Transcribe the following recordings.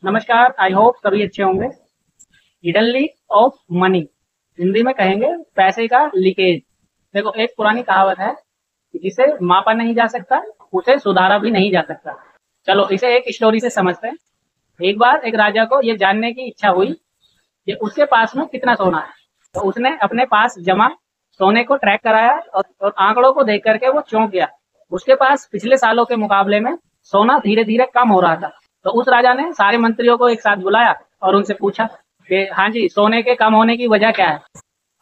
नमस्कार, I hope सभी अच्छे होंगे। Hidden leak of money, Hindi में कहेंगे पैसे का लीकेज। देखो, एक पुरानी कहावत है कि जिसे मापा नहीं जा सकता उसे सुधारा भी नहीं जा सकता। चलो इसे एक स्टोरी से समझते हैं। एक बार एक राजा को ये जानने की इच्छा हुई कि उसके पास में कितना सोना है। तो उसने अपने पास जमा सोने को ट्रैक कराया और आंकड़ों को देख करके वो चौंक गया। उसके पास पिछले सालों के मुकाबले में सोना धीरे धीरे कम हो रहा था। तो उस राजा ने सारे मंत्रियों को एक साथ बुलाया और उनसे पूछा कि हाँ जी, सोने के कम होने की वजह क्या है।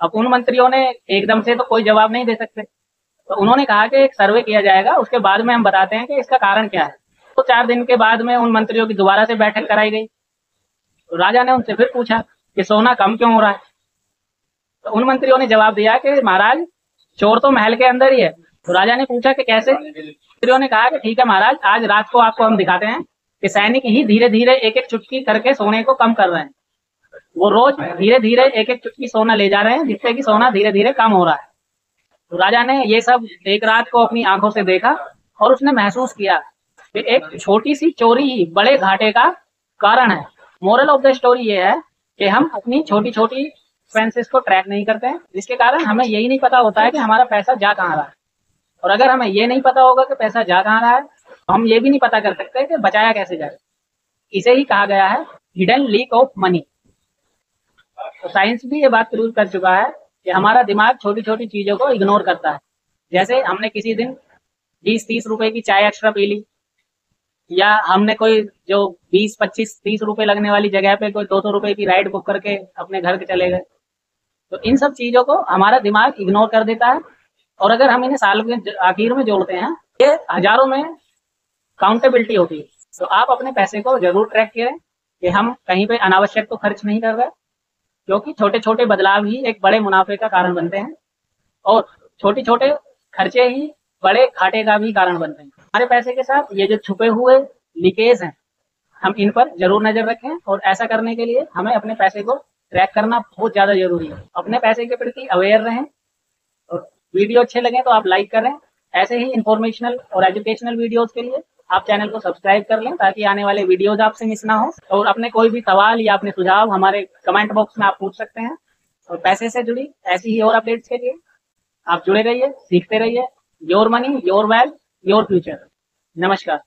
अब उन मंत्रियों ने एकदम से तो कोई जवाब नहीं दे सकते। तो उन्होंने कहा कि एक सर्वे किया जाएगा, उसके बाद में हम बताते हैं कि इसका कारण क्या है। तो 4 दिन के बाद में उन मंत्रियों की दोबारा से बैठक कराई गई। तो राजा ने उनसे फिर पूछा कि सोना कम क्यों हो रहा है। तो उन मंत्रियों ने जवाब दिया कि महाराज, चोर तो महल के अंदर ही है। तो राजा ने पूछा कि कैसे। मंत्रियों ने कहा कि ठीक है महाराज, आज रात को आपको हम दिखाते हैं कि सैनिक ही धीरे धीरे एक एक चुटकी करके सोने को कम कर रहे हैं। वो रोज धीरे धीरे एक एक चुटकी सोना ले जा रहे हैं, जिससे कि सोना धीरे धीरे कम हो रहा है। तो राजा ने ये सब एक रात को अपनी आंखों से देखा और उसने महसूस किया कि एक छोटी सी चोरी ही बड़े घाटे का कारण है। मोरल ऑफ द स्टोरी ये है कि हम अपनी छोटी छोटी एक्सपेंसेस को ट्रैक नहीं करते हैं, जिसके कारण हमें यही नहीं पता होता है कि हमारा पैसा जा कहाँ रहा है। और अगर हमें ये नहीं पता होगा कि पैसा जा कहाँ रहा है, तो हम ये भी नहीं पता कर सकते कि बचाया कैसे जाए। इसे ही कहा गया है हिडन लीक ऑफ मनी। तो साइंस भी ये बात प्रूव कर चुका है कि हमारा दिमाग छोटी छोटी चीजों को इग्नोर करता है। जैसे हमने किसी दिन 20-30 रुपए की चाय एक्स्ट्रा पी ली, या हमने कोई जो 20-25-30 रुपए लगने वाली जगह पे कोई 200 रुपए की राइड बुक करके अपने घर के चले गए। तो इन सब चीजों को हमारा दिमाग इग्नोर कर देता है। और अगर हम इन्हें साल के आखिर में जोड़ते हैं, ये हजारों में काउंटेबिलिटी होती है। तो आप अपने पैसे को जरूर ट्रैक करें कि हम कहीं पे अनावश्यक तो खर्च नहीं कर रहे, क्योंकि छोटे छोटे बदलाव ही एक बड़े मुनाफे का कारण बनते हैं और छोटे छोटे खर्चे ही बड़े घाटे का भी कारण बनते हैं। हमारे पैसे के साथ ये जो छुपे हुए लीकेज हैं, हम इन पर जरूर नजर रखें। और ऐसा करने के लिए हमें अपने पैसे को ट्रैक करना बहुत ज्यादा जरूरी है। अपने पैसे के प्रति अवेयर रहें और वीडियो अच्छे लगे तो आप लाइक करें। ऐसे ही इंफॉर्मेशनल और एजुकेशनल वीडियोस के लिए आप चैनल को सब्सक्राइब कर लें, ताकि आने वाले वीडियोस आपसे मिस ना हो। और अपने कोई भी सवाल या अपने सुझाव हमारे कमेंट बॉक्स में आप पूछ सकते हैं। और पैसे से जुड़ी ऐसी ही और अपडेट्स के लिए आप जुड़े रहिए, सीखते रहिए। Your money, your wealth, your future. नमस्कार।